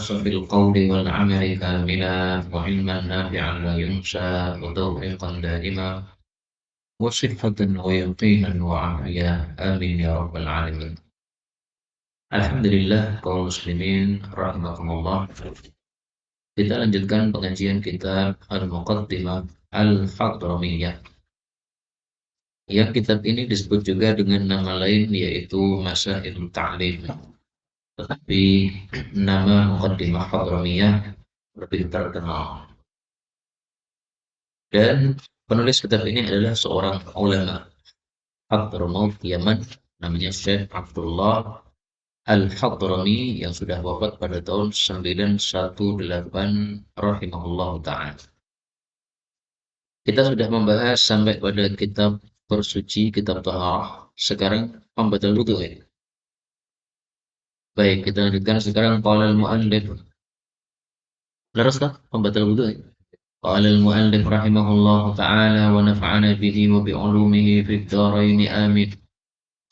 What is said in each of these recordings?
في القول والعمل كاملا وعلما نافعا لا ينسى وتوفيقا دائما وصحة ويقينا وعافية آمين يا رب العالمين. Alhamdulillah kaum muslimin rahimakumullah. Kita lanjutkan pengajian kitab Al-Muqaddimah Al-Hadramiyah. Yang kitab ini disebut juga dengan nama lain yaitu Masailul Ta'lim. Tetapi nama Muqaddimah Hadramiyah lebih terkenal. Dan penulis kitab ini adalah seorang ulama Hadramaut Yaman, namanya Syekh Abdullah Al-Hadrami yang sudah wafat pada tahun 918 rahimahullah ta'ala. Kita sudah membahas sampai pada kitab bersuci, kitab taharah. Sekarang pembatal wudu ya. Baik, kita lanjutkan sekarang qala al-muallif. Laras tak pembatal wudu ya? Qala al-muallif rahimahullah ta'ala wa nafa'ana bihi wa bi'ulumihi fid dharain amin.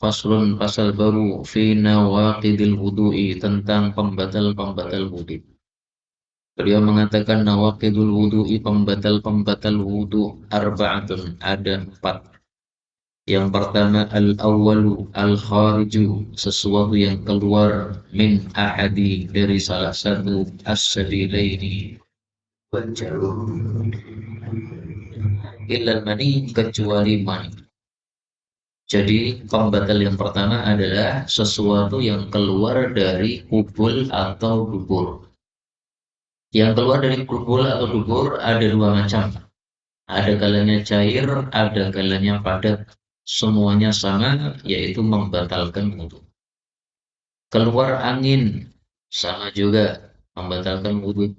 Faslun, pasal baru fi nawaqidil wudu'i, tentang pembatal-pembatal wudu. Beliau mengatakan nawaqidul wudu'i, pembatal-pembatal wudu arba'atun, ada 4. Yang pertama al-awwalu al-khariju, sesuatu yang keluar min ahadi, dari salah satu as-sabilaini illal mani, kecuali mani. Jadi pembatal yang pertama adalah sesuatu yang keluar dari kubul atau dubur. Yang keluar dari kubul atau dubur ada 2 macam. Ada kalanya cair, ada kalanya padat. Semuanya sama, yaitu membatalkan wudu. Keluar angin, sama juga membatalkan wudu.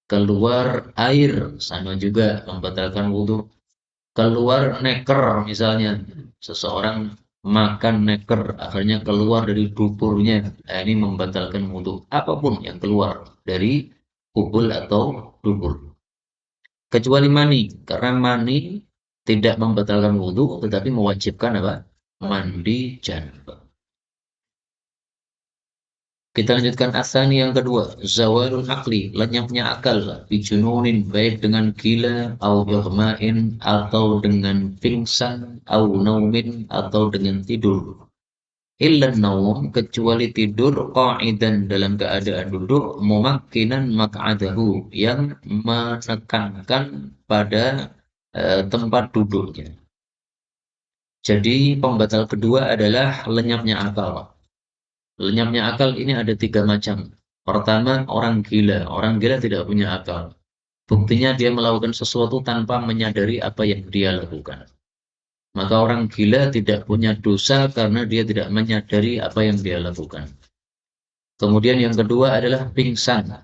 Keluar air, sama juga membatalkan wudu. Keluar neker, misalnya seseorang makan neker akhirnya keluar dari duburnya, ini membatalkan wudu. Apapun yang keluar dari kubul atau dubur, kecuali mani, karena mani tidak membatalkan wudu tetapi mewajibkan apa? Mandi janabah. Kita lanjutkan asani yang kedua, zawalul akli, lenyapnya akal, bijununin, baik dengan gila, au yaghmain, atau dengan pingsan, au naumin, atau dengan tidur. Illa naum, kecuali tidur, qa'idan, dalam keadaan duduk, mumakkinan mak'adahu, yang menekankan pada tempat duduknya. Jadi pembatal kedua adalah lenyapnya akal. Lenyapnya akal ini ada 3 macam. Pertama, orang gila. Orang gila tidak punya akal. Buktinya dia melakukan sesuatu tanpa menyadari apa yang dia lakukan. Maka orang gila tidak punya dosa karena dia tidak menyadari apa yang dia lakukan. Kemudian yang kedua adalah pingsan.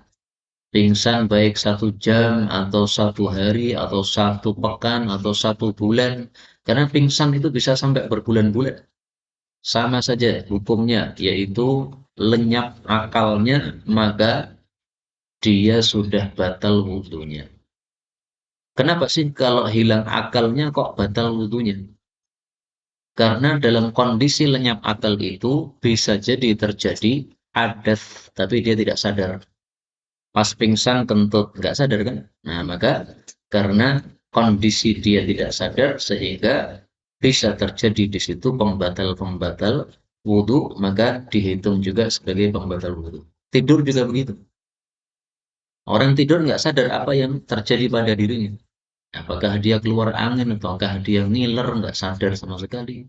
Pingsan baik 1 jam atau 1 hari atau 1 pekan atau 1 bulan. Karena pingsan itu bisa sampai berbulan-bulan. Sama saja hukumnya, yaitu lenyap akalnya, maka dia sudah batal wudunya. Kenapa sih kalau hilang akalnya kok batal wudunya? Karena dalam kondisi lenyap akal itu bisa jadi terjadi hadas, tapi dia tidak sadar. Pas pingsan kentut, nggak sadar kan? Nah, maka karena kondisi dia tidak sadar sehingga bisa terjadi di situ pembatal-pembatal wudu, maka dihitung juga sebagai pembatal wudu. Tidur juga begitu. Orang tidur nggak sadar apa yang terjadi pada dirinya. Apakah dia keluar angin ataukah dia ngiler, nggak sadar sama sekali.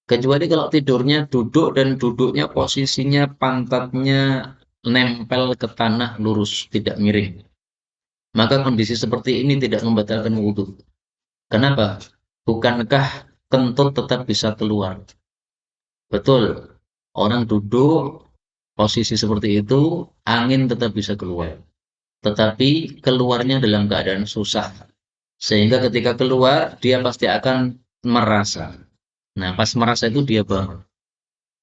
Kecuali kalau tidurnya duduk dan duduknya posisinya pantatnya nempel ke tanah lurus, tidak miring. Maka kondisi seperti ini tidak membatalkan wudu. Kenapa? Bukankah kentut tetap bisa keluar? Betul, orang duduk posisi seperti itu, angin tetap bisa keluar. Tetapi keluarnya dalam keadaan susah. Sehingga ketika keluar, dia pasti akan merasa. Nah, pas merasa itu dia bangun.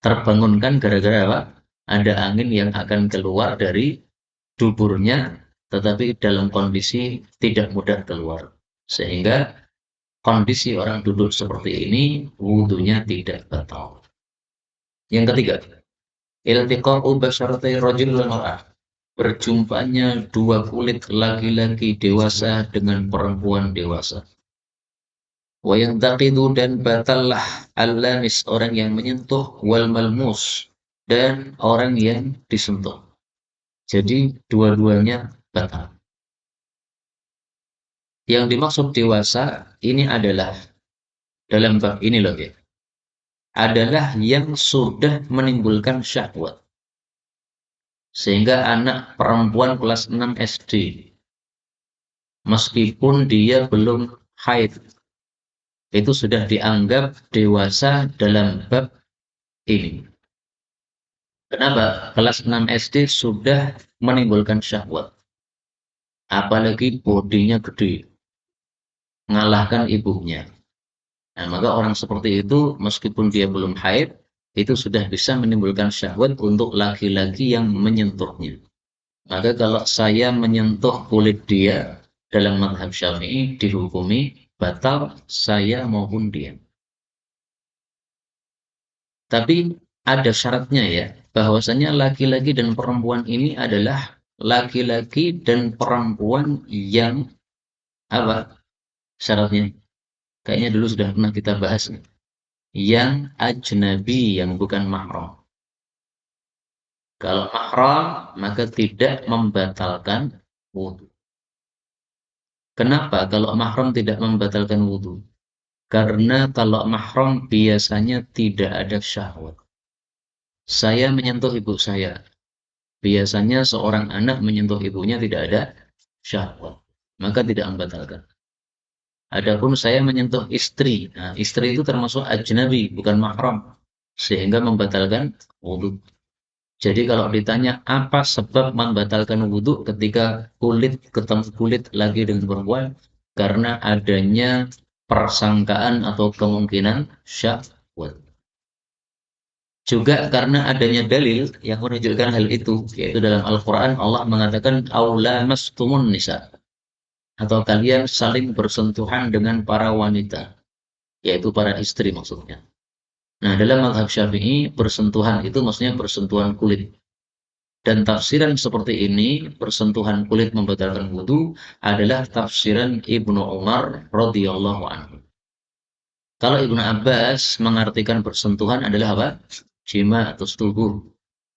Terbangunkan gara-gara apa? Ada angin yang akan keluar dari duburnya, tetapi dalam kondisi tidak mudah keluar. Sehingga kondisi orang duduk seperti ini, wudunya tidak batal. Yang ketiga, iltiqa'u basyaratai rajul wal mar'ah, berjumpanya dua kulit laki-laki dewasa dengan perempuan dewasa. Wa yantaqidu dan batallah al-lamis orang yang menyentuh wal malmus dan orang yang disentuh. Jadi dua-duanya batal. Yang dimaksud dewasa ini adalah dalam bab ini loh ya, adalah yang sudah menimbulkan syahwat. Sehingga anak perempuan kelas 6 SD, meskipun dia belum haid, itu sudah dianggap dewasa dalam bab ini. Kenapa? Kelas 6 SD sudah menimbulkan syahwat. Apalagi bodinya gede, ngalahkan ibunya. Nah, maka orang seperti itu meskipun dia belum haid, itu sudah bisa menimbulkan syahwat untuk laki-laki yang menyentuhnya. Maka kalau saya menyentuh kulit dia dalam mazhab Syafi'i dihukumi batal saya maupun dia. Tapi ada syaratnya ya, bahwasanya laki-laki dan perempuan ini adalah laki-laki dan perempuan yang apa? Syaratnya? Kayaknya dulu sudah pernah kita bahas. Yang ajnabi, yang bukan mahram. Kalau mahram, maka tidak membatalkan wudhu. Kenapa kalau mahram tidak membatalkan wudhu? Karena kalau mahram biasanya tidak ada syahwat. Saya menyentuh ibu saya. Biasanya seorang anak menyentuh ibunya tidak ada syahwat. Maka tidak membatalkan. Adapun saya menyentuh istri. Nah, istri itu termasuk ajnabi, bukan mahram. Sehingga membatalkan wudhu. Jadi kalau ditanya apa sebab membatalkan wudhu ketika kulit ketemu kulit lagi dengan perempuan, karena adanya persangkaan atau kemungkinan syahwat. Juga karena adanya dalil yang menunjukkan hal itu, yaitu dalam Al-Quran Allah mengatakan aula mastumun nisa, atau kalian saling bersentuhan dengan para wanita, yaitu para istri maksudnya. Nah, dalam mazhab Syafi'i bersentuhan itu maksudnya bersentuhan kulit. Dan tafsiran seperti ini, bersentuhan kulit membatalkan wudhu, adalah tafsiran Ibnu Umar radhiyallahu anhu. Kalau Ibnu Abbas mengartikan bersentuhan adalah apa? Jima atau setubuh.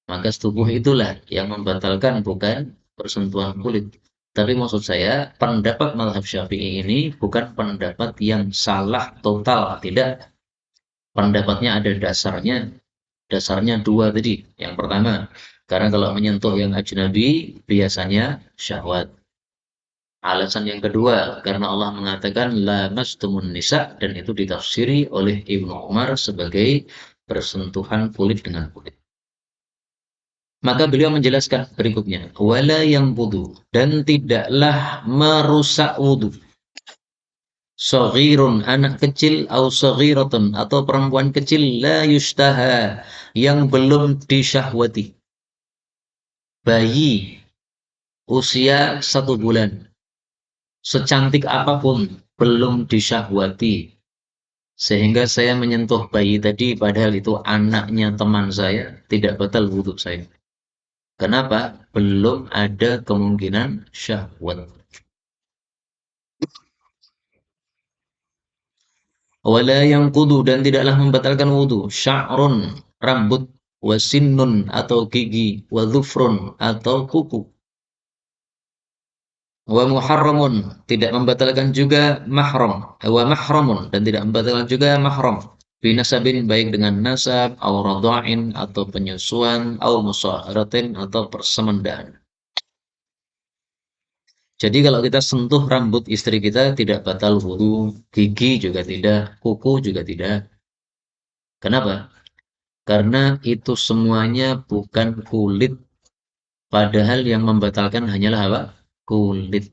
Maka setubuh itulah yang membatalkan, bukan bersentuhan kulit. Tapi maksud saya, pendapat mazhab Syafi'i ini bukan pendapat yang salah total, tidak. Pendapatnya ada dasarnya. Dasarnya dua tadi. Yang pertama, karena kalau menyentuh yang ajnabi biasanya syahwat. Alasan yang kedua, karena Allah mengatakan la mastumun nisa, dan itu ditafsiri oleh Ibnu Umar sebagai bersentuhan kulit dengan kulit. Maka beliau menjelaskan berikutnya, wala yang wudu, dan tidaklah merusak wudu. Saghirun, anak kecil, au saghiratun, atau perempuan kecil, la yustaha, yang belum disyahwati. Bayi usia 1 bulan, secantik apapun, belum disyahwati. Sehingga saya menyentuh bayi tadi, padahal itu anaknya teman saya, tidak batal wudhu saya. Kenapa? Belum ada kemungkinan syahwat. Wala yang kudu, dan tidaklah membatalkan wudhu. Sya'run, rambut. Wasinnun, atau gigi. Wadhufrun, atau kuku. Wa muharramun, tidak membatalkan juga mahram. Wa mahramun, dan tidak membatalkan juga mahram. Binasabin, baik dengan nasab, au radha'in, atau penyusuan, au musaharatin, atau persemendaan. Jadi kalau kita sentuh rambut istri kita tidak batal wudu, gigi juga tidak, kuku juga tidak. Kenapa? Karena itu semuanya bukan kulit, padahal yang membatalkan hanyalah apa? Kulit.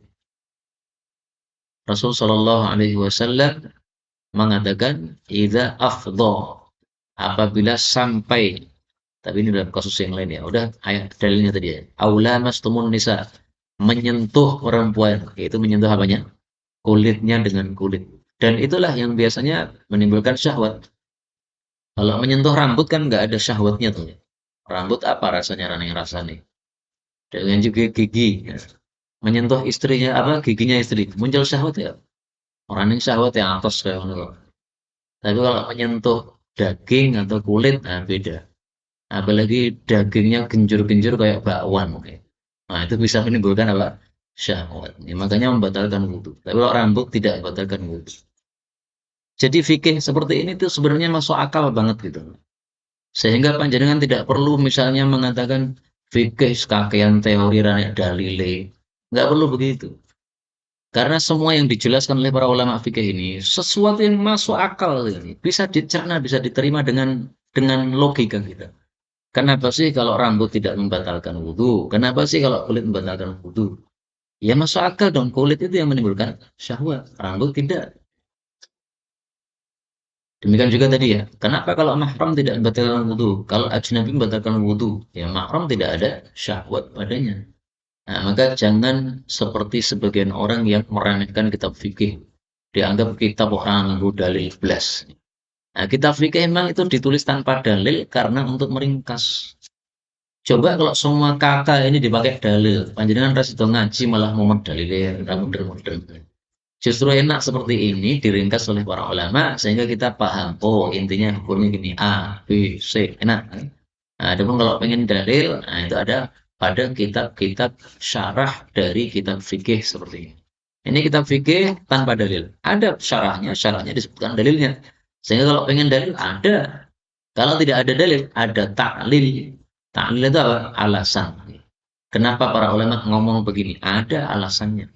Rasul Shallallahu Alaihi Wasallam mengatakan, "Idza afdha", apabila sampai, tapi ini dalam kasus yang lain ya. Udah ayat dalilnya tadi ya. Aula mastumun nisa, menyentuh perempuan, yaitu menyentuh apanya? Kulitnya dengan kulit. Dan itulah yang biasanya menimbulkan syahwat. Kalau menyentuh rambut kan nggak ada syahwatnya tuh. Rambut apa rasanya, raneng rasanya. Dengan juga gigi, ya. Menyentuh istrinya apa giginya istri, muncul syahwat ya. Orang yang syahwat yang atas kayak ngono kok. Tapi kalau menyentuh daging atau kulit, nah beda. Apalagi dagingnya genjur-genjur kayak bakwan. Nah, itu bisa menimbulkan apa? Syahwat. Ya, makanya membatalkan wudhu. Tapi kalau rambut tidak membatalkan wudhu. Jadi fikih seperti ini tuh sebenarnya masuk akal banget gitu. Sehingga panjenengan tidak perlu misalnya mengatakan fikih sekakean teori ranik dalile. Nggak perlu begitu. Karena semua yang dijelaskan oleh para ulama fikih ini sesuatu yang masuk akal ini. Bisa dicerna, bisa diterima dengan logika kita. Kenapa sih kalau rambut tidak membatalkan wudhu? Kenapa sih kalau kulit membatalkan wudhu? Ya masuk akal dong, kulit itu yang menimbulkan syahwat, rambut tidak. Demikian juga tadi ya, kenapa kalau mahram tidak membatalkan wudhu? Kalau ajnabi membatalkan wudhu, ya mahram tidak ada syahwat padanya. Nah, maka jangan seperti sebagian orang yang meremehkan kitab fikih. Dianggap kitab orang nganggo dalil belas. Nah, kitab fikih memang itu ditulis tanpa dalil karena untuk meringkas. Coba kalau semua kata ini dipakai dalil, panjenengan ras itu ngaji malah mau dalilnya, model-model. Justru enak seperti ini diringkas oleh para ulama sehingga kita paham. Oh, intinya hukumnya gini A, B, C, enak. Nah, adapun kalau pengen dalil, nah itu ada pada kitab-kitab syarah dari kitab fikih seperti ini. Ini kitab fikih tanpa dalil. Ada syarahnya, syarahnya disebutkan dalilnya. Sehingga kalau pengen dalil ada. Kalau tidak ada dalil, ada taklil. Taklil itu apa? Alasan. Kenapa para ulama ngomong begini? Ada alasannya.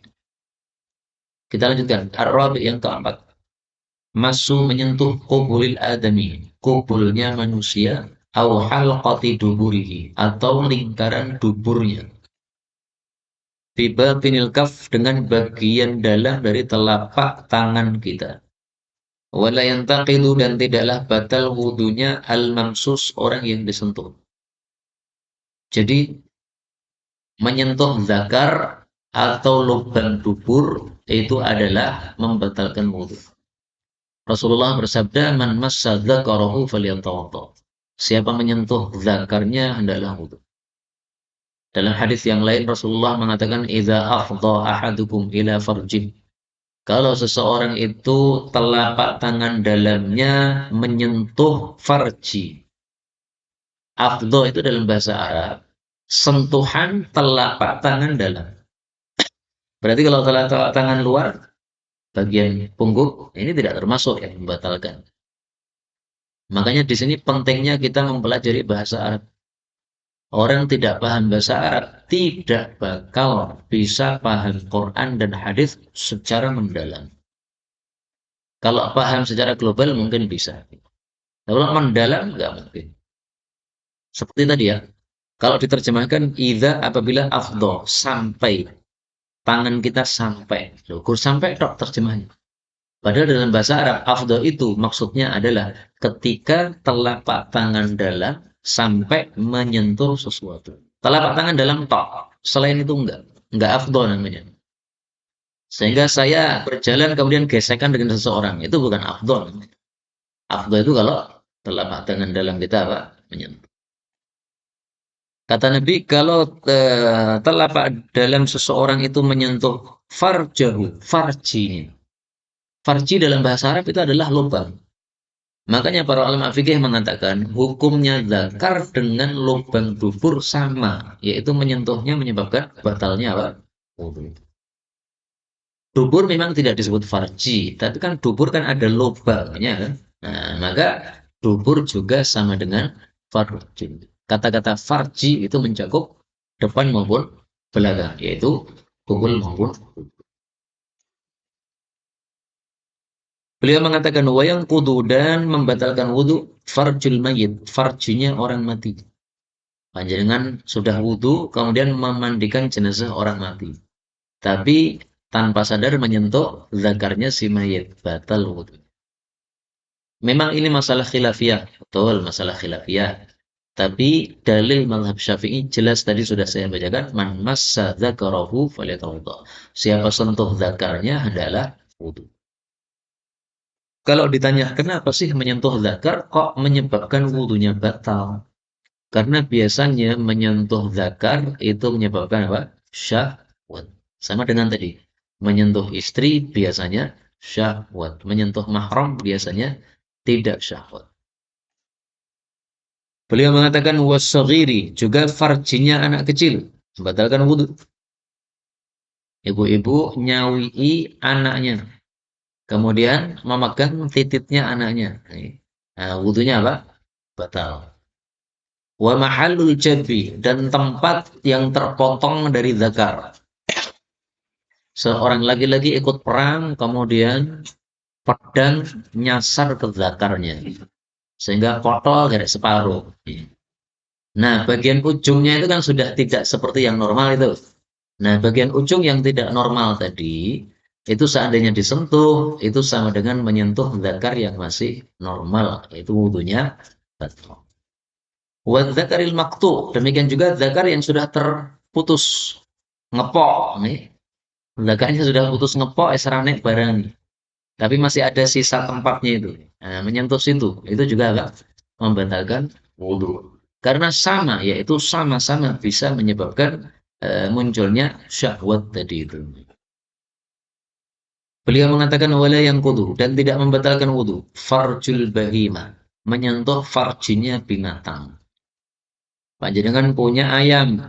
Kita lanjutkan. Ar-Rabi yang keempat. Masu menyentuh kubulil adami. Kubulnya manusia. Au halqati duburihi. Atau lingkaran duburnya. Tiba pinil kaf dengan bagian dalam dari telapak tangan kita. Wala yantaqidu dan tidaklah batal wudunya al-mamsus orang yang disentuh. Jadi menyentuh zakar atau lubang dubur itu adalah membatalkan wudhu. Rasulullah bersabda, "Man massa dzakarahu falyatawadda." Siapa menyentuh zakarnya hendaklah wudhu. Dalam hadis yang lain Rasulullah mengatakan, "Idza afdha ahadukum ila farjin." Kalau seseorang itu telapak tangan dalamnya menyentuh farji. Afdha itu dalam bahasa Arab sentuhan telapak tangan dalam. Berarti kalau telapak tangan luar bagian punggung ini tidak termasuk yang membatalkan. Makanya di sini pentingnya kita mempelajari bahasa Arab. Orang tidak paham bahasa Arab tidak bakal bisa paham Quran dan hadis secara mendalam. Kalau paham secara global mungkin bisa. Kalau mendalam nggak mungkin. Seperti tadi ya, kalau diterjemahkan idza apabila afdho sampai tangan kita sampai. Loh, sampai tok terjemahnya. Padahal dalam bahasa Arab, afdol itu maksudnya adalah ketika telapak tangan dalam sampai menyentuh sesuatu. Telapak tangan dalam tok, selain itu enggak afdol namanya. Sehingga saya berjalan kemudian gesekan dengan seseorang, itu bukan afdol. Afdol itu kalau telapak tangan dalam kita apa? Menyentuh. Kata Nabi, kalau telapak dalam seseorang itu menyentuh farjahu, farjinya. Farji dalam bahasa Arab itu adalah lubang. Makanya para ulama fikih mengatakan hukumnya zakar dengan lubang dubur sama, yaitu menyentuhnya menyebabkan batalnya apa? Wudu. Dubur memang tidak disebut farji, tapi kan dubur kan ada lubangnya kan. Nah, maka dubur juga sama dengan farji. Kata-kata farji itu mencakup depan maupun belakang, yaitu kubul maupun beliau mengatakan wayang kudu dan membatalkan wudhu farjul mayit, farjinya orang mati. Panjenengan sudah wudhu kemudian memandikan jenazah orang mati. Tapi tanpa sadar menyentuh zakarnya si mayit, batal wudhu. Memang ini masalah khilafiyah, betul masalah khilafiyah. Tapi dalil mazhab Syafi'i jelas tadi sudah saya bacakan, man massa dzakarahu falyatawadda. Siapa sentuh zakarnya hendaklah wudhu. Kalau ditanya kenapa sih menyentuh zakar kok menyebabkan wudhunya batal? Karena biasanya menyentuh zakar itu menyebabkan apa? Syahwat. Sama dengan tadi. Menyentuh istri biasanya syahwat. Menyentuh mahram biasanya tidak syahwat. Beliau mengatakan wasaghiri, juga farjinya anak kecil membatalkan wudhu. Ibu-ibu nyawii anaknya, kemudian memegang titiknya anaknya. Nah, wudhunya apa? Batal. Wa mahallul jadbi, dan tempat yang terpotong dari zakar. Seorang laki-laki ikut perang, kemudian pedang nyasar ke zakarnya, sehingga kotor garis separuh. Nah, bagian ujungnya itu kan sudah tidak seperti yang normal itu. Nah, bagian ujung yang tidak normal tadi, itu seandainya disentuh, itu sama dengan menyentuh zakar yang masih normal. Itu wudhunya batal. Wa zakaril maktu, demikian juga zakar yang sudah terputus, ngepok. Nih, zakarnya sudah putus ngepok, esrane barang. Tapi masih ada sisa tempatnya itu. Nah, menyentuh situ, itu juga agak membatalkan wudhu. Karena sama, yaitu sama-sama bisa menyebabkan munculnya syahwat tadi itu. Beliau mengatakan wala yang kudu, dan tidak membatalkan wudhu. Farjul bahima, menyentuh farjinya binatang. Panjenengan punya ayam,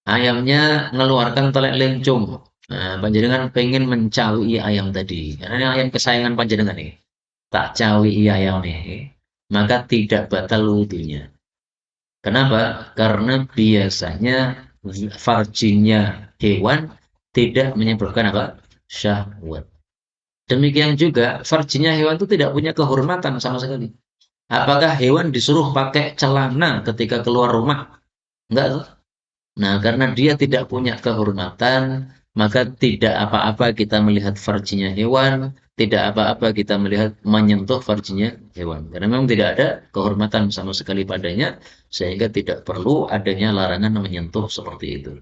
ayamnya mengeluarkan telek lencung. Nah, panjenengan pengen mencawi ayam tadi, karena ini ayam kesayangan panjenengan nih. Tak cawi ayam nih, maka tidak batal wudhunya. Kenapa? Karena biasanya farjinya hewan tidak menyebabkan apa? Syahwat. Demikian juga farjinya hewan itu tidak punya kehormatan sama sekali. Apakah hewan disuruh pakai celana ketika keluar rumah? Enggak. Nah, karena dia tidak punya kehormatan, maka tidak apa-apa kita melihat farjinya hewan, tidak apa-apa kita melihat menyentuh farjinya hewan. Karena memang tidak ada kehormatan sama sekali padanya, sehingga tidak perlu adanya larangan menyentuh seperti itu.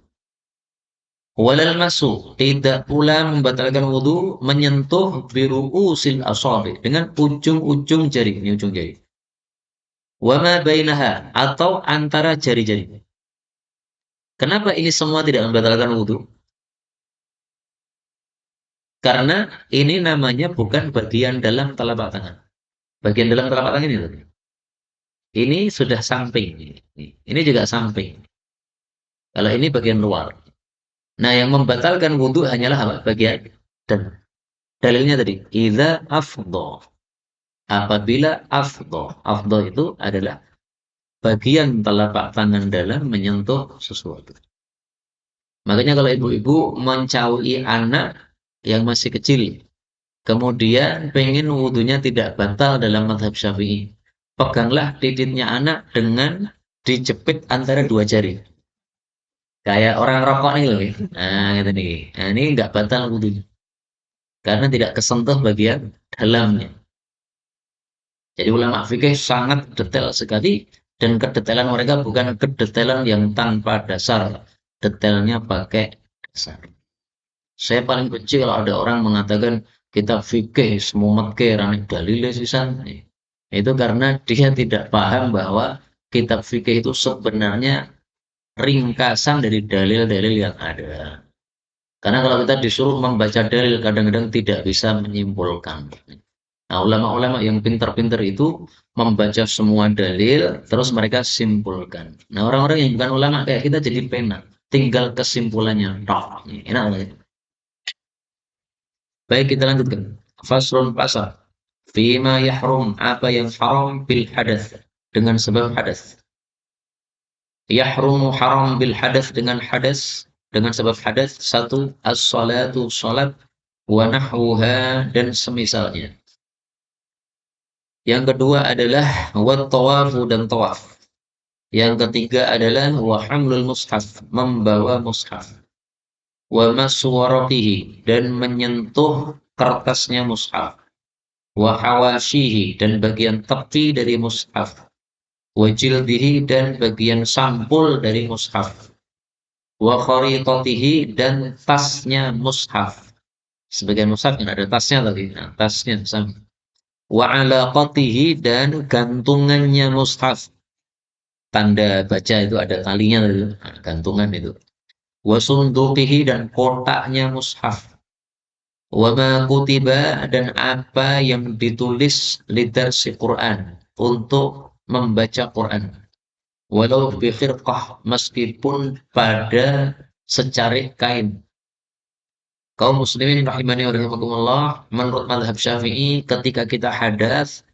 Walal masu, tidak pula membatalkan wudhu menyentuh biru'usil asabi, dengan ujung-ujung jari, ini ujung jari. Wama bainaha, atau antara jari-jari. Kenapa ini semua tidak membatalkan wudhu? Karena ini namanya bukan bagian dalam telapak tangan. Bagian dalam telapak tangan ini. Ini sudah samping. Ini juga samping. Kalau ini bagian luar. Nah, yang membatalkan wudhu hanyalah apa? Bagian dan dalilnya tadi. Idza afdha. Apabila afdha. Afdha itu adalah bagian telapak tangan dalam menyentuh sesuatu. Makanya kalau ibu-ibu mencaui anak yang masih kecil, kemudian pengen wudhunya tidak batal dalam mazhab Syafi'i, peganglah titiknya anak dengan dijepit antara dua jari. Kayak orang rokok nih loh. Nah, gitu nih. Nah, ini nggak batal wudhunya. Karena tidak kesentuh bagian dalamnya. Jadi ulama fikih sangat detail sekali. Dan kedetailan mereka bukan kedetailan yang tanpa dasar. Detailnya pakai dasar. Saya paling benci kalau ada orang mengatakan kita fikih semumet ke ranik dalile sisan. Itu karena dia tidak paham bahwa kitab fikih itu sebenarnya ringkasan dari dalil-dalil yang ada. Karena kalau kita disuruh membaca dalil kadang-kadang tidak bisa menyimpulkan. Nah, ulama-ulama yang pintar-pintar itu membaca semua dalil terus mereka simpulkan. Nah, orang-orang yang bukan ulama kayak kita jadi pena, tinggal kesimpulannya. Tok. Enak ya. Baik, kita lanjutkan. Faslun pasal. Fima yahrum, apa yang haram bil hadas, dengan sebab hadas. Yahrumu haram bil hadas, dengan hadas, dengan sebab hadas. Satu, as-salatu, salat, wa nahwuha, dan semisalnya. Yang kedua adalah wa tawafu, dan tawaf. Yang ketiga adalah wa hamlul mushaf, membawa mushaf. Wa maswaraqihi, dan menyentuh kertasnya mushaf. Wa hawashihi, dan bagian tepi dari mushaf. Wa jildihi, dan bagian sampul dari mushaf. Wa kharitatihi, dan tasnya mushaf. Sebagian mushaf yang ada tasnya tadi. Nah, tasnya sama. Wa alaqatihi, dan gantungannya mushaf. tanda baca itu ada talinya itu, gantungan itu. Wa sunduqihi dan kotaknya mushaf. Wa ma kutiba dan apa yang ditulis lidarsi Quran untuk membaca Quran. Walau bi khirqah meskipun pada secarik kain. Kaum muslimin rahimani wa rahimakumullah, menurut mazhab Syafi'i ketika kita hadas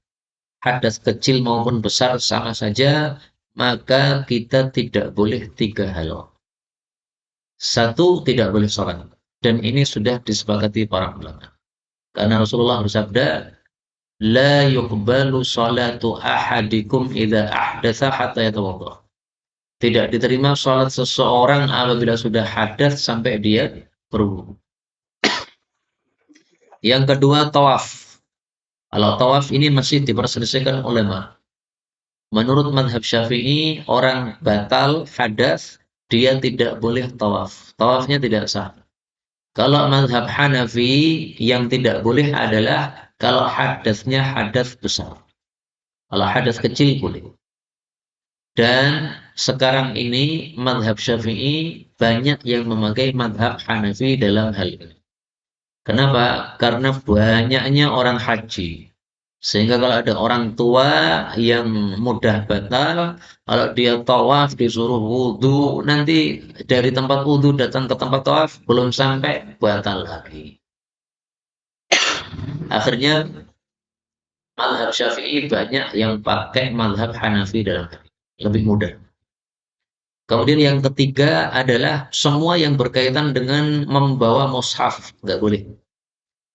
kecil maupun besar sama saja, maka kita tidak boleh tiga hal. Satu, tidak boleh sholat. Dan ini sudah disepakati para ulama. Karena Rasulullah bersabda, la yuqbalu sholatu ahadikum idza ahdatsa hatta yatawadda. Tidak diterima sholat seseorang apabila sudah hadas sampai dia berwudu. Yang kedua, tawaf. Kalau tawaf ini masih diperselisihkan ulama. Menurut madhab Syafi'i, orang batal hadas, dia tidak boleh tawaf. Tawafnya tidak sah. Kalau madhab Hanafi, yang tidak boleh adalah kalau hadasnya hadas besar. Kalau hadas kecil boleh. Dan sekarang ini madhab Syafi'i banyak yang memakai madhab Hanafi dalam hal ini. Kenapa? Karena banyaknya orang haji. Sehingga kalau ada orang tua yang mudah batal, kalau dia tawaf disuruh wudhu, nanti dari tempat wudhu datang ke tempat tawaf, belum sampai batal lagi. Akhirnya mazhab Syafi'i banyak yang pakai mazhab Hanafi dalam hal ini. Lebih mudah. Kemudian yang ketiga adalah semua yang berkaitan dengan membawa mushaf, nggak boleh.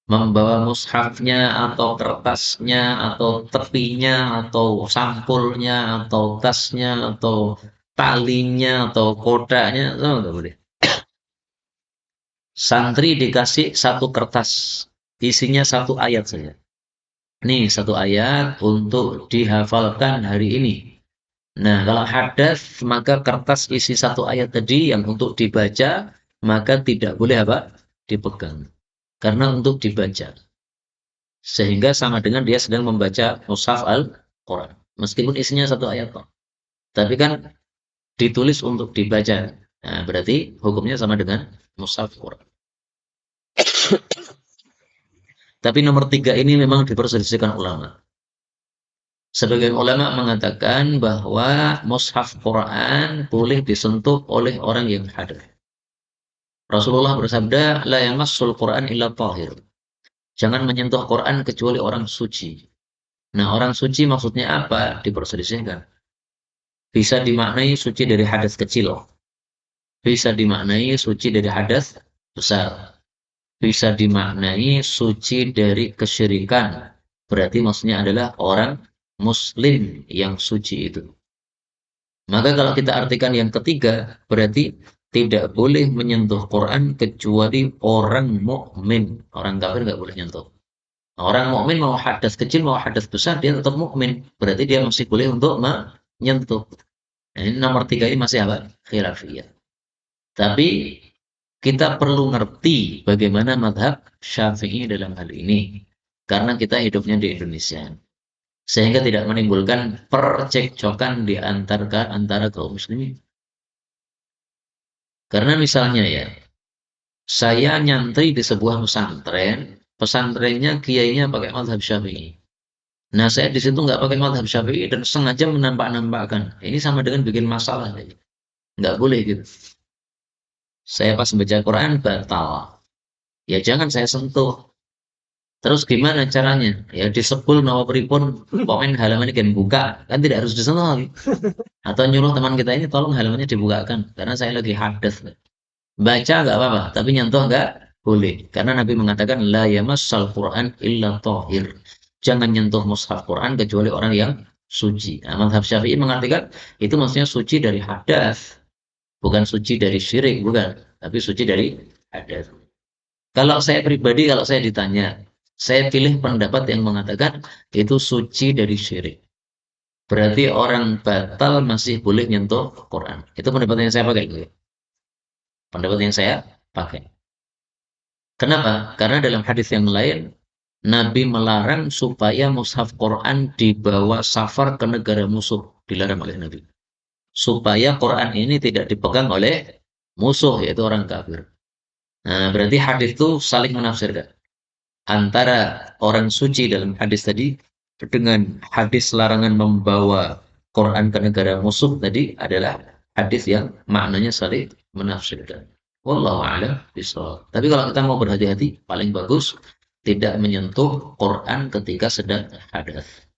Membawa mushafnya atau kertasnya atau tepinya atau sampulnya atau tasnya atau talinya atau kodaknya, itu nggak boleh. Santri dikasih satu kertas, isinya satu ayat saja. Nih satu ayat untuk dihafalkan hari ini. Nah, kalau hadas maka kertas isi satu ayat tadi yang untuk dibaca maka tidak boleh apa? Dipegang. Karena untuk dibaca. Sehingga sama dengan dia sedang membaca mushaf Al-Quran. Meskipun isinya satu ayat. Tapi kan ditulis untuk dibaca. Nah, berarti hukumnya sama dengan mushaf Quran. Tapi nomor 3 ini memang diperselisihkan ulama. Sebagian ulama mengatakan bahwa mushaf Quran boleh disentuh oleh orang yang hadir. Rasulullah bersabda, la yamassul Quran illa tahir. Jangan menyentuh Quran kecuali orang suci. Nah, orang suci maksudnya apa? Diperselisihkan. Bisa dimaknai suci dari hadas kecil. Bisa dimaknai suci dari hadas besar. Bisa dimaknai suci dari kesyirikan. Berarti maksudnya adalah orang muslim yang suci itu. Maka kalau kita artikan yang ketiga, berarti tidak boleh menyentuh Quran kecuali orang mukmin. Orang kafir nggak boleh nyentuh. Orang mukmin mau hadas kecil mau hadas besar dia tetap mukmin. Berarti dia masih boleh untuk menyentuh. Nah, ini nomor 3 ini masih apa? Khilafiyah. Tapi kita perlu ngerti bagaimana madhab Syafi'i dalam hal ini. Karena kita hidupnya di Indonesia. Sehingga tidak menimbulkan percekcokan di antara kaum muslimin. Karena misalnya ya, saya nyantri di sebuah pesantren, pesantrennya kiainya pakai madhab Syafi'i. Nah, saya di situ nggak pakai madhab Syafi'i dan sengaja menampak-nampakkan. Ini sama dengan bikin masalah. Nggak boleh gitu. Saya pas membaca Quran batal. Ya jangan saya sentuh. Terus gimana caranya? Ya disebul nawa pripun pokoknya halaman ini buka. Kan tidak harus disentuh lagi. Atau nyuruh teman kita ini tolong halamannya dibukakan. Karena saya lagi hadas. Baca nggak apa-apa. Tapi nyentuh nggak boleh. Karena Nabi mengatakan la yamassal Quran illa tahir. Jangan nyentuh mushaf Quran kecuali orang yang suci. Nah, mazhab Syafi'i mengartikan itu maksudnya suci dari hadas. Bukan suci dari syirik. Bukan. Tapi suci dari hadas. Kalau saya pribadi, kalau saya ditanya, saya pilih pendapat yang mengatakan itu suci dari syirik. Berarti orang batal masih boleh nyentuh Quran. Itu pendapat yang saya pakai. Pendapat yang saya pakai. Kenapa? Karena dalam hadis yang lain, Nabi melarang supaya mushaf Quran dibawa safar ke negara musuh. Dilarang oleh Nabi. supaya Quran ini tidak dipegang oleh musuh yaitu orang kafir. Nah, berarti hadis itu saling menafsirkan antara orang suci dalam hadis tadi dengan hadis larangan membawa Quran ke negara musuh tadi adalah hadis yang maknanya saling menafsirkan. Wallahu a'lam bishawab. Tapi kalau kita mau berhati-hati, paling bagus tidak menyentuh Quran ketika sedang hadas.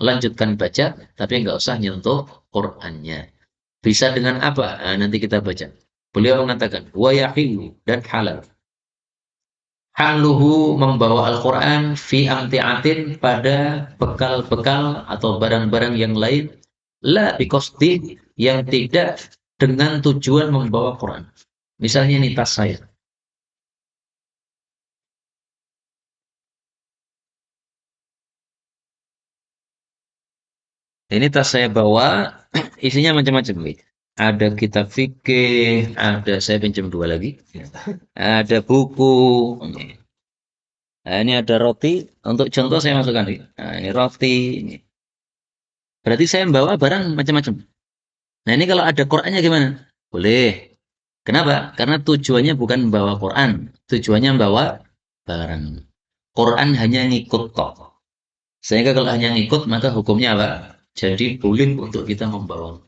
Lanjutkan baca, tapi nggak usah nyentuh Qurannya. Bisa dengan apa? Nah, nanti kita baca. Beliau mengatakan, wa yahilu dan halal. Hamluhu membawa Al-Quran fi amti'atin pada bekal-bekal atau barang-barang yang lain. La biqasdi yang tidak dengan tujuan membawa Quran. Misalnya ini tas saya. Ini tas saya bawa, isinya macam-macam. Nih. Ada kitab fikih, ada saya pinjam dua lagi. Ada buku. Nah, ini ada roti. Untuk contoh saya masukkan nih. Nah, ini roti. Ini. Berarti saya membawa barang macam-macam. Nah, ini kalau ada Qur'annya gimana? Boleh. Kenapa? Karena tujuannya bukan membawa Quran, tujuannya membawa barang. Quran hanya ngikut kok. Sehingga kalau hanya ngikut, maka hukumnya apa? Jadi boleh untuk kita membawa.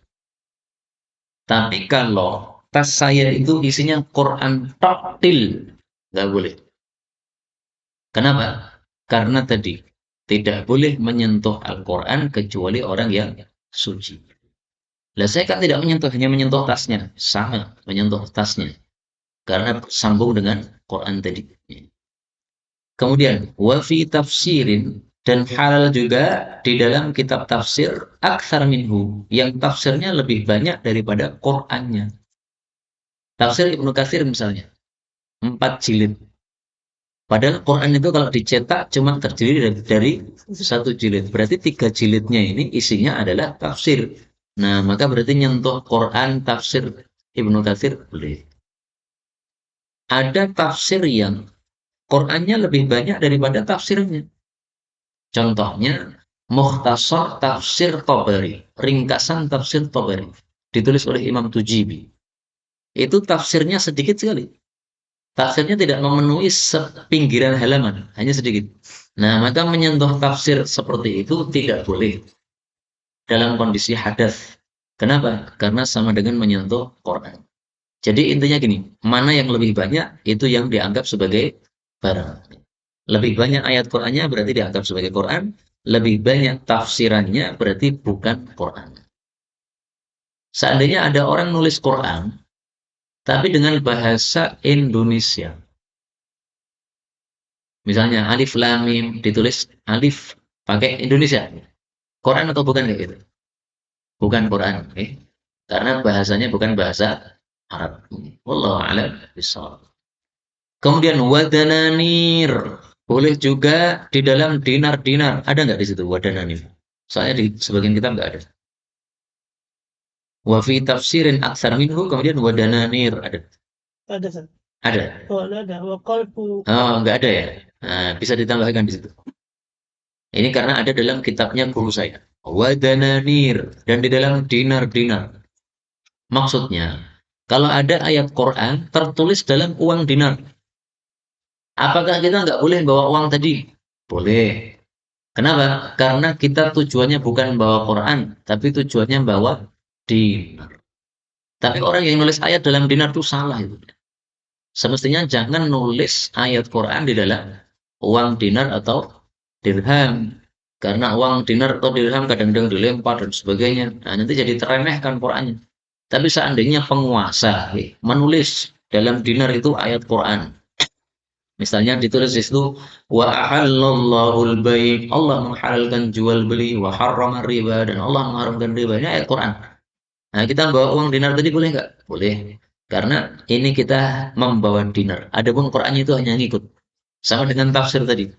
Tapi kalau tas saya itu isinya Quran taktil, nggak boleh. Kenapa? Karena tadi tidak boleh menyentuh Al-Quran kecuali orang yang suci. Lah saya kan tidak menyentuh, hanya menyentuh tasnya. Sama, menyentuh tasnya. Karena sambung dengan Quran tadi. Kemudian wafi tafsirin dan halal juga di dalam kitab tafsir aktsar minhu yang tafsirnya lebih banyak daripada Qur'annya. Tafsir Ibnu Katsir misalnya 4 jilid. Padahal Quran itu kalau dicetak cuma terdiri dari 1 jilid. Berarti 3 jilidnya ini isinya adalah tafsir. Nah, maka berarti nyentuh Quran tafsir Ibnu Katsir boleh. Ada tafsir yang Qurannya lebih banyak daripada tafsirnya. Contohnya, Mukhtasar Tafsir Tabari, ringkasan tafsir Tabari, ditulis oleh Imam Tujibi. Itu tafsirnya sedikit sekali. Tafsirnya tidak memenuhi sepinggiran halaman, hanya sedikit. Nah, maka menyentuh tafsir seperti itu tidak boleh dalam kondisi hadas. Kenapa? Karena sama dengan menyentuh Quran. Jadi intinya gini, mana yang lebih banyak itu yang dianggap sebagai barang. Lebih banyak ayat Qur'annya berarti dianggap sebagai Quran, lebih banyak tafsirannya berarti bukan Quran. Seandainya ada orang nulis Quran, tapi dengan bahasa Indonesia. Misalnya Alif Lam Mim ditulis Alif pakai Indonesia. Quran atau bukan kayak gitu? Bukan Quran, okay? Karena bahasanya bukan bahasa Arab. Wallahu a'lam bishawab. Kemudian wadananir. Boleh juga di dalam dinar-dinar. Ada nggak di situ wadananir? Soalnya di sebagian kitab nggak ada. Wa fi tafsirin aksar minhu. Kemudian wadananir. Ada. Ada, San. Ada. Oh, ada. Wa qalbu. Oh, nggak ada ya? Nah, bisa ditambahkan di situ. Ini karena ada dalam kitabnya guru saya. Wadananir. Dan di dalam dinar-dinar. Maksudnya, kalau ada ayat Quran tertulis dalam uang dinar. Apakah kita nggak boleh bawa uang tadi? Boleh. Kenapa? Karena kita tujuannya bukan bawa Quran, tapi tujuannya bawa dinar. Tapi orang yang nulis ayat dalam dinar itu salah itu. Semestinya jangan nulis ayat Quran di dalam uang dinar atau dirham. Karena uang dinar atau dirham kadang-kadang dilempar dan sebagainya. Nah, nanti jadi teremehkan Qurannya. Tapi seandainya penguasa menulis dalam dinar itu ayat Quran, misalnya ditulis di situ wa ahallallahu al-bai', Allah menghalalkan jual beli, wa harrama riba, dan Allah mengharamkan riba. Ini ayat Quran. Nah, kita bawa uang dinar tadi boleh nggak? Boleh. Karena ini kita membawa dinar. Adapun Qurannya itu hanya ngikut. Sama dengan tafsir tadi.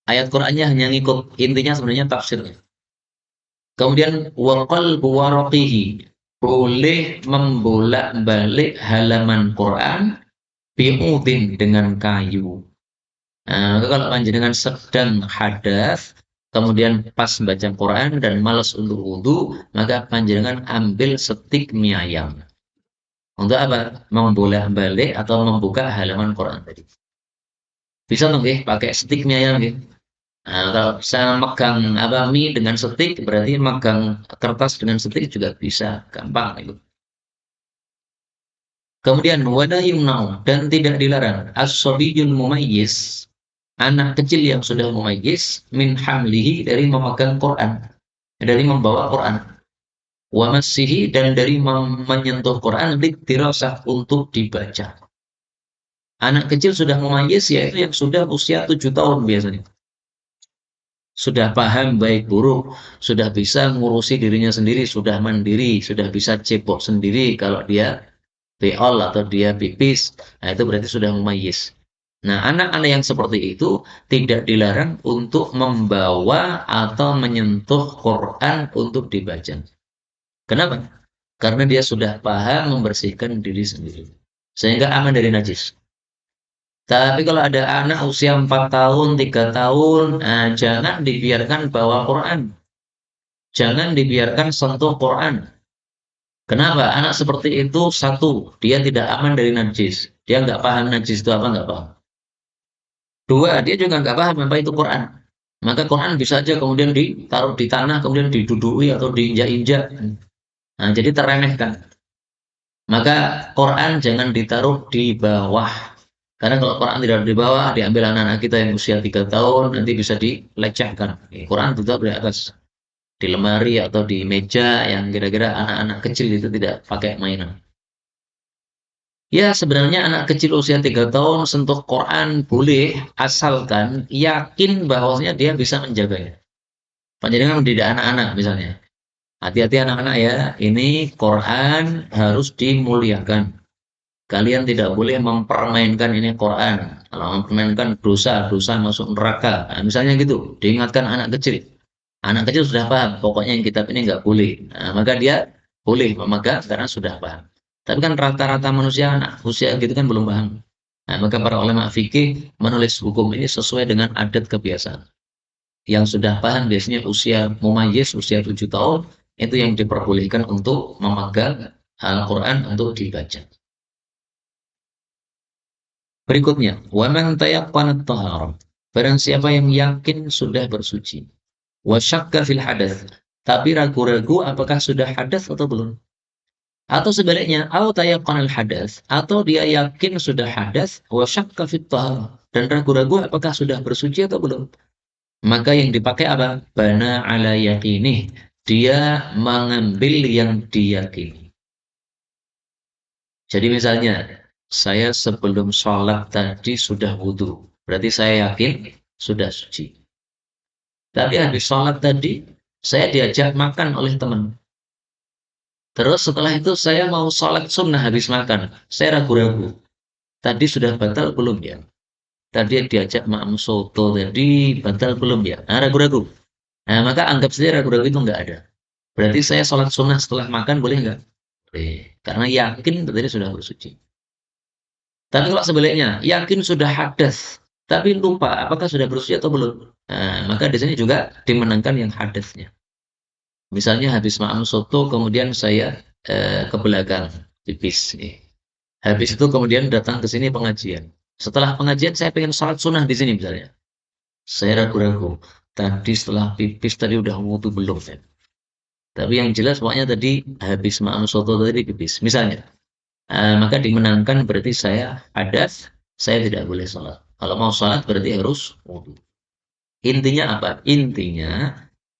Ayat Qurannya hanya ngikut. Intinya sebenarnya tafsirnya. Kemudian wa qalbu waraqihi. Boleh membolak-balik halaman Quran bi'udin dengan kayu. Nah, kalau panjenengan sedang hadas, kemudian pas baca Quran dan malas untuk wudhu, maka panjenengan ambil setik mie ayam. Untuk apa? Membolak-balik atau membuka halaman Quran tadi. Bisa tuh nggih pakai setik mie ayam nggih. Nah, kalau saya megang apa mie dengan setik, berarti megang kertas dengan setik juga bisa, gampang itu. Kemudian wala yumna'u dan tidak dilarang as-sabiyul mumayyiz, anak kecil yang sudah mumayyiz min hamlihi dari memegang Quran, dari membawa Quran, wa massihi dan dari menyentuh Quran lidirasah untuk dibaca. Anak kecil sudah mumayyiz yaitu yang sudah usia 7 tahun biasanya. Sudah paham baik buruk, sudah bisa ngurusi dirinya sendiri, sudah mandiri, sudah bisa cebok sendiri kalau dia beol atau dia pipis, nah itu berarti sudah mumayyiz. Nah, anak-anak yang seperti itu tidak dilarang untuk membawa atau menyentuh Quran untuk dibaca. Kenapa? Karena dia sudah paham membersihkan diri sendiri. Sehingga aman dari najis. Tapi kalau ada anak usia 4 tahun, 3 tahun, nah, jangan dibiarkan bawa Quran. Jangan dibiarkan sentuh Quran. Kenapa? Anak seperti itu, satu, dia tidak aman dari najis. Dia nggak paham najis itu apa, nggak paham. Dua, dia juga nggak paham apa itu Quran. Maka Quran bisa aja kemudian ditaruh di tanah, kemudian didudui atau diinjak-injak. Nah, jadi teremehkan. Maka Quran jangan ditaruh di bawah. Karena kalau Quran tidak di bawah, diambil anak-anak kita yang usia 3 tahun, nanti bisa dilecehkan. Quran tetap di atas, di lemari atau di meja yang kira-kira anak-anak kecil itu tidak pakai mainan. Ya, sebenarnya anak kecil usia 3 tahun sentuh Quran boleh, asalkan yakin bahwasanya dia bisa menjaganya. Panjenengan mendidik anak-anak misalnya. Hati-hati anak-anak ya, ini Quran harus dimuliakan. Kalian tidak boleh mempermainkan ini Quran. Kalau mempermainkan dosa, dosa masuk neraka. Nah, misalnya gitu, diingatkan anak kecil. Anak kecil sudah paham, pokoknya yang kitab ini nggak boleh. Nah, maka dia boleh memegang karena sudah paham. Tapi kan rata-rata manusia anak usia gitu kan belum paham. Nah, maka para ulama fikih menulis hukum ini sesuai dengan adat kebiasaan. Yang sudah paham biasanya usia mumayyiz, usia 7 tahun, itu yang diperbolehkan untuk memegang Al-Quran untuk dibaca. Berikutnya, waman tayaqqanat taharah. Barang siapa yang yakin sudah bersuci. Wasyakka fil hadas. Tapi ragu-ragu apakah sudah hadas atau belum. Atau sebaliknya, au tayaqqanal hadas. Atau dia yakin sudah hadas, wasyakka fit taharah. Dan ragu-ragu apakah sudah bersuci atau belum. Maka yang dipakai apa? Bana ala yakinih. Dia mengambil yang diyakini. Jadi misalnya, saya sebelum sholat tadi sudah wudhu. Berarti saya yakin sudah suci. Tapi habis sholat tadi, saya diajak makan oleh teman. Terus setelah itu saya mau sholat sunnah habis makan. Saya ragu-ragu. Tadi sudah batal belum ya? Tadi diajak makam soto tadi batal belum ya? Nah, ragu-ragu. Nah, maka anggap saja ragu-ragu itu nggak ada. Berarti saya sholat sunnah setelah makan boleh nggak? Boleh. Karena yakin tadi sudah bersuci. Tapi kalau sebaliknya, yakin sudah hadas, tapi lupa apakah sudah bersuci atau belum. Nah, maka di sini juga dimenangkan yang hadasnya. Misalnya habis makan soto, kemudian saya ke belakang, pipis. Habis itu kemudian datang ke sini pengajian. Setelah pengajian saya pengen sholat sunnah di sini misalnya. Saya ragu-ragu. Tadi setelah pipis tadi udah wudu belum ya? Tapi yang jelas pokoknya tadi habis makan soto tadi pipis. Misalnya. Maka dimenangkan berarti saya hadas, saya tidak boleh sholat. Kalau mau sholat berarti harus wudhu. Intinya apa? Intinya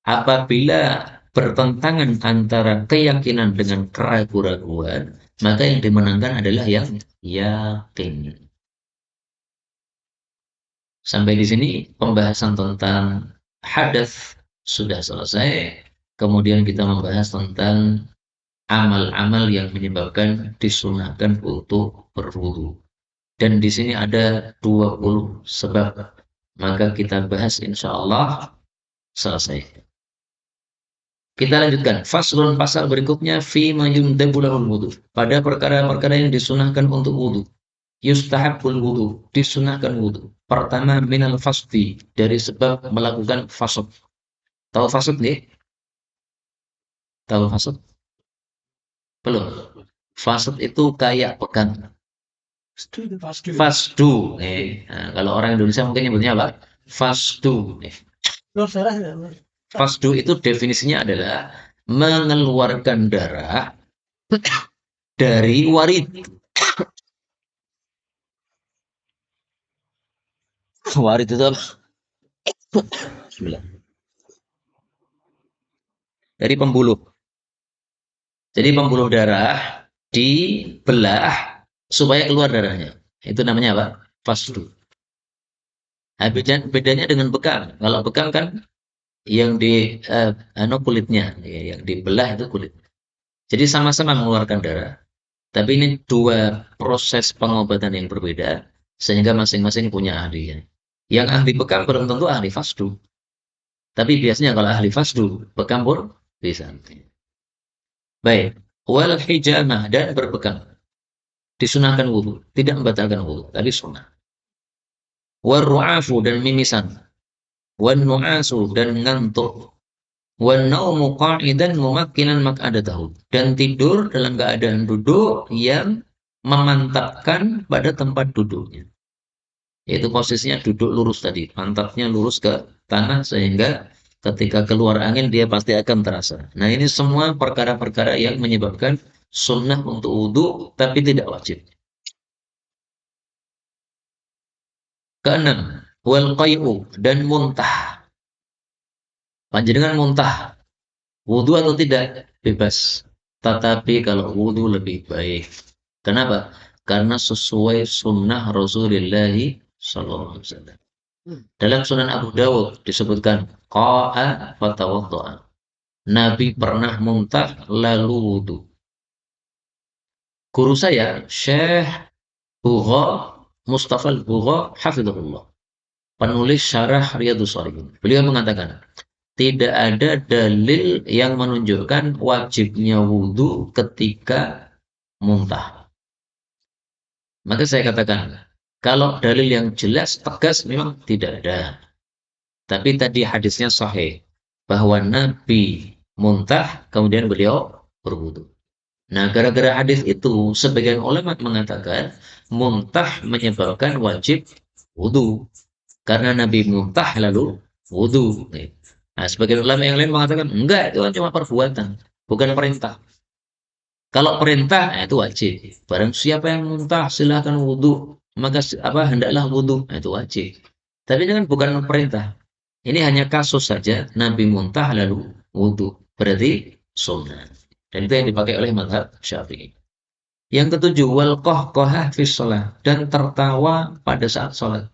apabila bertentangan antara keyakinan dengan keraguan-raguan, maka yang dimenangkan adalah yang yakin. Sampai di sini pembahasan tentang hadas sudah selesai. Kemudian kita membahas tentang amal-amal yang menyebabkan disunahkan untuk berwudu. Dan di sini ada 20 sebab. Maka kita bahas insya Allah selesai. Kita lanjutkan. Faslun pasal berikutnya fi mayundabu lahul wudu. Pada perkara-perkara yang disunahkan untuk wudu. Yustahabul wudu. Disunahkan wudu. Pertama minal fasdi. Dari sebab melakukan fasad. Tahu fasud nggih? Tahu fasud? Belum. Fasud itu kayak pegang. Fasdu. Nah, kalau orang Indonesia mungkin nyebutnya apa? Fasdu. Keluar darah nggak, Mas? Fasdu itu definisinya adalah mengeluarkan darah dari warid. Warid itu apa? Bismillah. Dari pembuluh. Jadi pembuluh darah dibelah supaya keluar darahnya. Itu namanya apa? Fasdu. Nah, bedanya dengan bekam. Kalau bekam kan yang di kulitnya, ya, yang dibelah itu kulit. Jadi sama-sama mengeluarkan darah. Tapi ini dua proses pengobatan yang berbeda, sehingga masing-masing punya ahlinya. Yang ahli bekam belum tentu ahli fasdu. Tapi biasanya kalau ahli fasdu, bekam pun bisa. Baik. Wal hijamah dan berbekam. Disunahkan wudhu. Tidak membatalkan wudhu, tapi sunnah. Wal ru'afu dan mimisan. Wan nu'asu dan ngantuk. Wan naumu qa'idan mumakkinan maq'adatahu. Dan tidur dalam keadaan duduk yang memantapkan pada tempat duduknya. Yaitu posisinya duduk lurus tadi. Pantatnya lurus ke tanah sehingga ketika keluar angin dia pasti akan terasa. Nah, ini semua perkara-perkara yang menyebabkan sunnah untuk wudhu tapi tidak wajib. Keenam, wal qai'u dan muntah. Panjenengan muntah, wudhu atau tidak? Bebas. Tetapi kalau wudhu lebih baik. Kenapa? Karena sesuai sunnah Rasulullah SAW. Dalam Sunan Abu Dawud disebutkan qa'a fatawadda'a. Nabi pernah muntah lalu wudhu. Guru saya, Syekh Bugha Mustafa Al-Bugha hafizahullah, penulis syarah Riyadhus Shalihin. Beliau mengatakan, tidak ada dalil yang menunjukkan wajibnya wudhu ketika muntah. Maka saya katakan, kalau dalil yang jelas, tegas memang tidak ada. Tapi tadi hadisnya sahih, bahwa Nabi muntah, kemudian beliau berwudhu. Nah, gara-gara hadis itu, sebagian ulama mengatakan, muntah menyebabkan wajib wudhu. Karena Nabi muntah lalu wudhu. Nah, sebagian ulama yang lain mengatakan, enggak, itu kan cuma perbuatan, bukan perintah. Kalau perintah, itu wajib. Barang siapa yang muntah, silahkan wudhu. Maka hendaklah wudhu. Nah, itu wajib. Tapi ini kan bukan perintah. Ini hanya kasus saja, Nabi muntah lalu wudhu. Berarti sunnah. Dan itu yang dipakai oleh mazhab Syafi'i. Yang ketujuh, wal qahqahah fi shalah, dan tertawa pada saat sholat.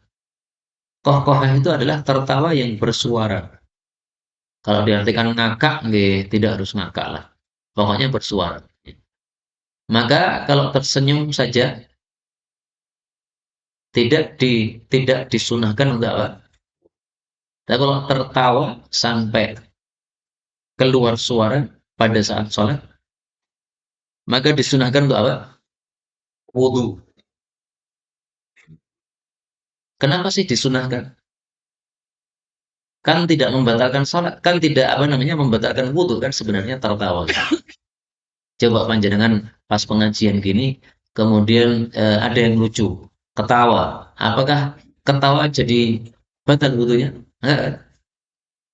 Qahqahah itu adalah tertawa yang bersuara. Kalau diartikan ngakak, tidak harus ngakak lah. Pokoknya bersuara. Maka kalau tersenyum saja tidak disunahkan untuk apa? Tapi kalau tertawa sampai keluar suara pada saat sholat, maka disunahkan untuk apa? Wudhu. Kenapa sih disunahkan? Kan tidak membatalkan sholat, kan tidak membatalkan wudhu kan sebenarnya tertawa. Coba panjenengan pas pengajian gini, kemudian ada yang lucu, ketawa. Apakah ketawa jadi batal wudhunya? Enggak.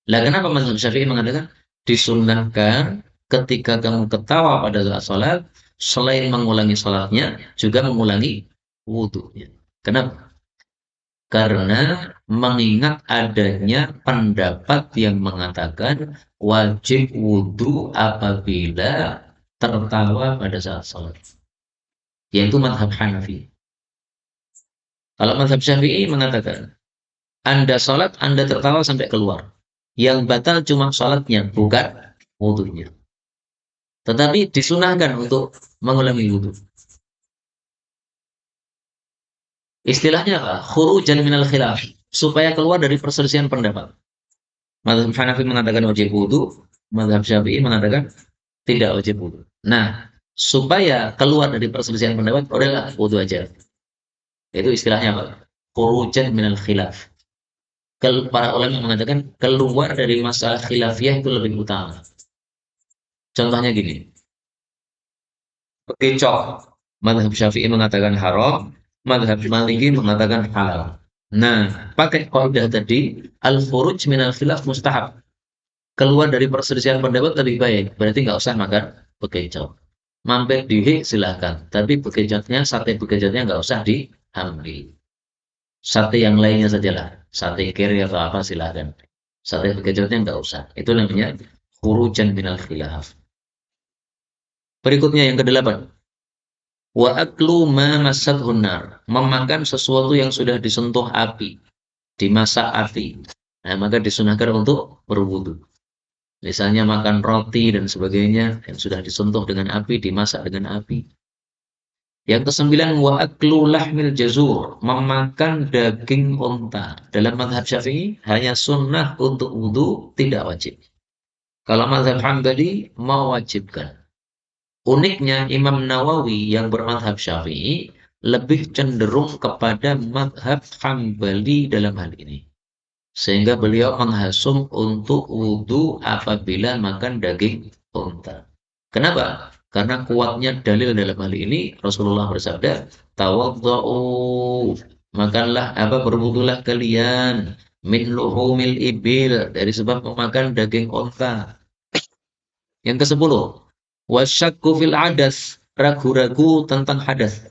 Lah kenapa mazhab Syafi'i mengatakan disunahkan ketika kamu ketawa pada saat sholat, selain mengulangi sholatnya, juga mengulangi wudhunya. Kenapa? Karena mengingat adanya pendapat yang mengatakan wajib wudhu apabila tertawa pada saat sholat, yaitu mazhab Hanafi. Kalau mazhab Syafi'i mengatakan Anda sholat, Anda tertawa sampai keluar, yang batal cuma sholatnya, bukan wudhunya. Tetapi disunahkan untuk mengulangi wudhu. Istilahnya apa? Khurujan minal khilaf, supaya keluar dari perselisihan pendapat. Mazhab Hanafi mengatakan wajib wudhu, mazhab Syafi'i mengatakan tidak wajib wudhu. Nah, supaya keluar dari perselisihan pendapat, udahlah wudhu aja. Itu istilahnya apa? Khurujan minal khilaf. Para ulama mengatakan keluar dari masalah khilafiyah itu lebih utama. Contohnya gini, bekecok. Madhab Syafi'i mengatakan haram, madhab Maliki mengatakan halal. Nah, pakai kaidah tadi, al-khuruj minal khilaf mustahab. Keluar dari perselisihan pendapat lebih baik. Berarti nggak usah makan bekecok. Mampir di silahkan. Tapi bekecotnya, sate bekecotnya nggak usah diambil. Sate yang lainnya sajalah. Sate kiri atau apa silahkan. Sate bekecotnya nggak usah. Itu namanya khurujan minal khilaf. Berikutnya yang kedelapan. Wa aklu ma masat hunar, memakan sesuatu yang sudah disentuh api, dimasak api. Nah, maka disunahkan untuk berwudu. Misalnya makan roti dan sebagainya yang sudah disentuh dengan api, dimasak dengan api. Yang kesembilan, wa aklu lahmil jazur, memakan daging unta. Dalam mazhab Syafi'i hanya sunnah untuk wudu, tidak wajib. Kalau mazhab Hambali mewajibkan. Uniknya Imam Nawawi yang bermadhab Syafi'i lebih cenderung kepada madhab Hambali dalam hal ini. Sehingga beliau menghasum untuk wudhu apabila makan daging unta. Kenapa? Karena kuatnya dalil dalam hal ini Rasulullah bersabda, tawaddu'u, makanlah berwudulah kalian min luhumil ibil, dari sebab memakan daging unta. Yang ke-10, wasyakku fil hadas, ragu-ragu tentang hadas.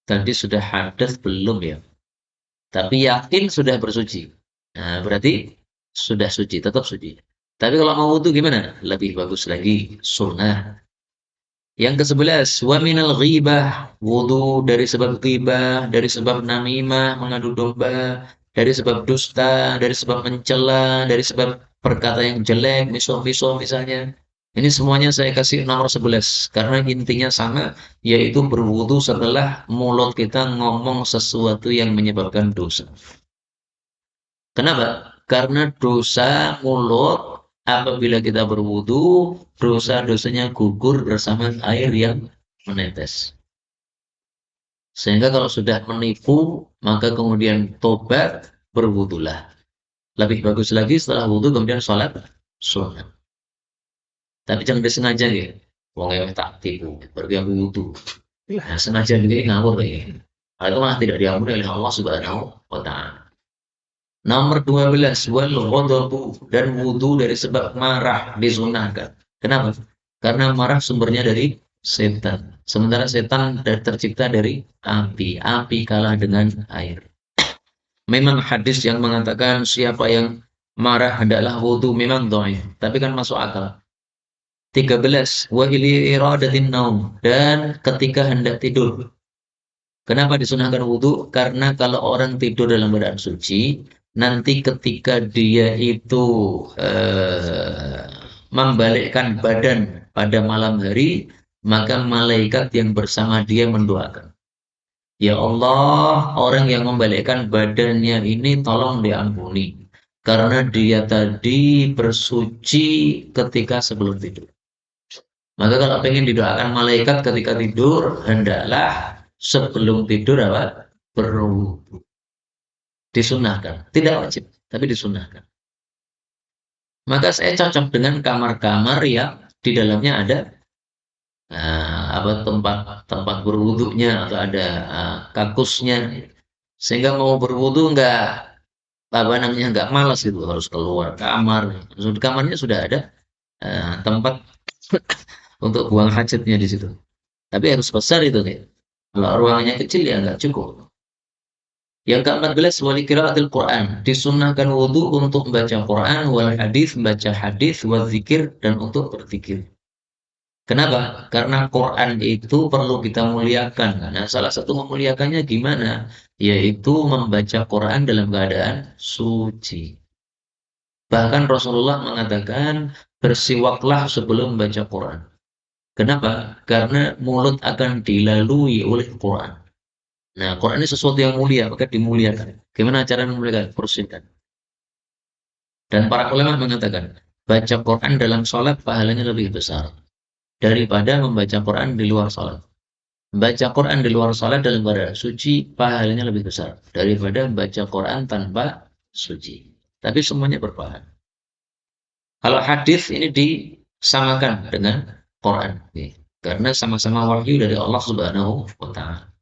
Tadi sudah hadas belum ya? Tapi yakin sudah bersuci. Nah, berarti sudah suci, tetap suci. Tapi kalau mau wudu gimana? Lebih bagus lagi, sunnah. Yang ke-11, wa minal ghibah, wudu dari sebab ghibah, dari sebab namimah, mengadu domba, dari sebab dusta, dari sebab mencela, dari sebab perkata yang jelek, misuh-misuh misalnya. Ini semuanya saya kasih nomor 11 karena intinya sama, yaitu berwudu setelah mulut kita ngomong sesuatu yang menyebabkan dosa. Kenapa? Karena dosa mulut apabila kita berwudu, dosa-dosanya gugur bersama air yang menetes. Sehingga kalau sudah menipu, maka kemudian tobat, berwudulah. Lebih bagus lagi setelah wudu kemudian sholat sunnah. Tapi jangan disengaja ya. Wong tak tipu, pergi ambil wudu. Nah, sengaja begini ngawur ya. Hal itu malah tidak diampuni oleh Allah Subhanahu wa Ta'ala. Nomor 12, wal ghadabu, dan wudu dari sebab marah disunahkan. Kenapa? Karena marah sumbernya dari setan. Sementara setan tercipta dari api. Api kalah dengan air. Memang hadis yang mengatakan siapa yang marah hendaklah wudu memang dhaif, tapi kan masuk akal. 13, wa ili iradatin naum, dan ketika hendak tidur. Kenapa disunahkan wudu? Karena kalau orang tidur dalam keadaan suci, nanti ketika dia itu membalikkan badan pada malam hari, maka malaikat yang bersama dia mendoakan. Ya Allah, orang yang membalikkan badannya ini tolong diampuni. Karena dia tadi bersuci ketika sebelum tidur. Maka kalau pengen didoakan malaikat ketika tidur, hendaklah sebelum tidur berwudu. Disunahkan, tidak wajib, tapi disunahkan. Maka saya cocok dengan kamar-kamar yang di dalamnya ada tempat berwudunya atau ada kakusnya, sehingga mau berwudu nggak malas gitu harus keluar kamar. Di kamarnya sudah ada tempat untuk buang hajatnya di situ. Tapi harus besar itu nih. Kalau ruangannya kecil ya nggak cukup. Yang ke-14, wali qiraatil Quran, disunahkan wudu untuk membaca Quran, wal hadis, membaca hadis, wal zikir, dan untuk berzikir. Kenapa? Karena Quran itu perlu kita muliakan. Nah, salah satu memuliakannya gimana? Yaitu membaca Quran dalam keadaan suci. Bahkan Rasulullah mengatakan, bersiwaklah sebelum membaca Quran. Kenapa? Karena mulut akan dilalui oleh Quran. Nah, Quran ini sesuatu yang mulia, maka dimuliakan. Gimana cara memuliakan? Bersihkan. Dan para ulama mengatakan, baca Quran dalam sholat pahalanya lebih besar daripada membaca Quran di luar sholat. Baca Quran di luar sholat dalam keadaan suci pahalanya lebih besar daripada membaca Quran tanpa suci. Tapi semuanya berpahala. Kalau hadis ini disamakan dengan Quran, karena sama-sama wahyu dari Allah Subhanahu wa Ta'ala.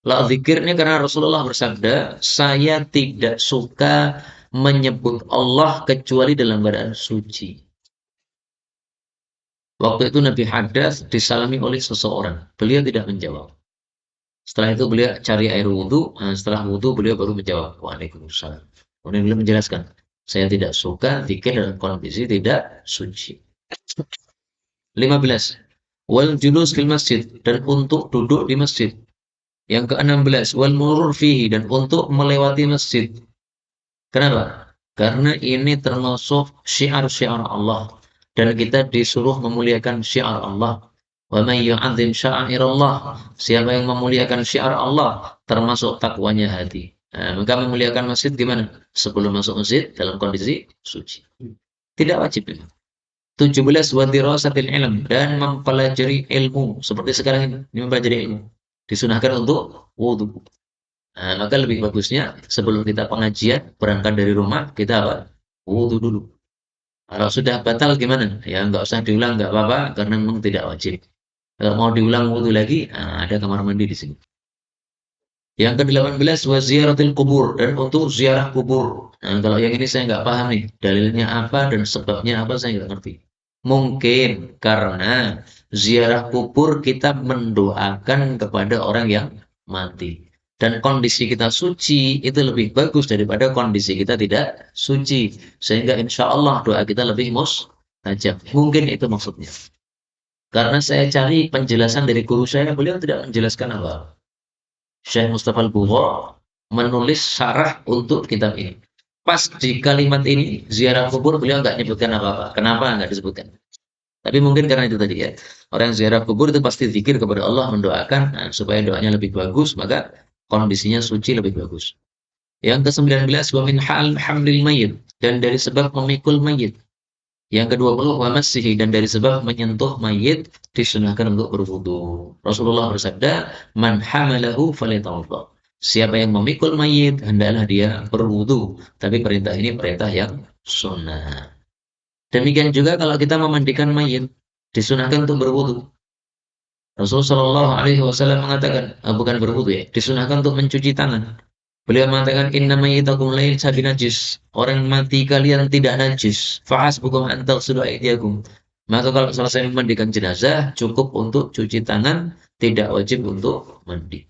La zikir ini karena Rasulullah bersabda, saya tidak suka menyebut Allah kecuali dalam keadaan suci. Waktu itu Nabi hadas disalami oleh seseorang. Beliau tidak menjawab. Setelah itu beliau cari air wudhu. Setelah wudhu beliau baru menjawab. Waalaikumsalam. Kemudian beliau menjelaskan, saya tidak suka zikir dalam kondisi tidak suci. 15. Wal julus fil masjid, dan untuk duduk di masjid. Yang ke-16, wal murur fihi, dan untuk melewati masjid. Kenapa? Karena ini termasuk syiar-syiar Allah, dan kita disuruh memuliakan syiar Allah. Wa may yu'azzim sya'airallah, siapa yang memuliakan syiar Allah termasuk takwanya hati. Maka memuliakan masjid gimana? Sebelum masuk masjid dalam kondisi suci. Tidak wajib. 17, wa dirasatil ilm, dan mempelajari ilmu. Seperti sekarang ini mempelajari ilmu. Disunahkan untuk wudhu. Maka lebih bagusnya sebelum kita pengajian, berangkat dari rumah, kita apa? Wudhu dulu. Kalau sudah batal gimana? Ya nggak usah diulang, nggak apa-apa, karena memang tidak wajib. Kalau mau diulang wudhu lagi, ada kamar mandi di sini. Yang ke-18, wa ziyaratil kubur, dan untuk ziarah kubur. Kalau yang ini saya nggak paham nih, dalilnya apa dan sebabnya apa saya nggak ngerti. Mungkin karena ziarah kubur kita mendoakan kepada orang yang mati. Dan kondisi kita suci itu lebih bagus daripada kondisi kita tidak suci. Sehingga insya Allah doa kita lebih mustajab. Mungkin itu maksudnya. Karena saya cari penjelasan dari guru saya, beliau tidak menjelaskan apa. Syekh Mustafa Al-Bukhari menulis syarah untuk kitab ini. Pas di kalimat ini, ziarah kubur, beliau nggak nyebutkan apa-apa. Kenapa nggak disebutkan? Tapi mungkin karena itu tadi ya. Orang ziarah kubur itu pasti zikir kepada Allah, mendoakan supaya doanya lebih bagus, maka kondisinya suci lebih bagus. Yang ke-19, wa min hamlil mayyit, dan dari sebab memikul mayit. Yang ke-20, wa massihi, dan dari sebab menyentuh mayit disunahkan untuk berwudu. Rasulullah bersabda, man hamalahu falyatawadda. Siapa yang memikul mayit, hendaklah dia berwudu. Tapi perintah ini perintah yang sunnah. Demikian juga kalau kita memandikan mayit, disunahkan untuk berwudu. Rasulullah Shallallahu Alaihi Wasallam mengatakan, bukan berwudu ya, disunahkan untuk mencuci tangan. Beliau mengatakan, inna mayyitakum laysa binajis. Orang mati kalian tidak najis. Fahasbukum an taghsilu aydiyakum. Maka kalau selesai memandikan jenazah, cukup untuk cuci tangan, tidak wajib untuk mandi.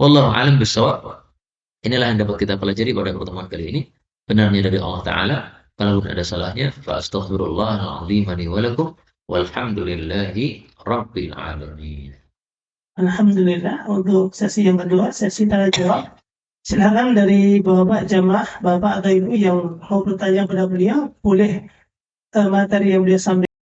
Wallahu a'lam bishawab. Inilah yang dapat kita pelajari pada pertemuan kali ini. Benarnya dari Allah Ta'ala. Kalau ada salahnya, fa astaghfirullahaladzim li wa lakum. Walhamdulillahi rabbil alamin. Alhamdulillah, untuk sesi yang kedua, sesi tanya jawab. Silakan dari Bapak jamaah, Bapak atau Ibu yang mau bertanya kepada beliau, boleh materi yang beliau sampaikan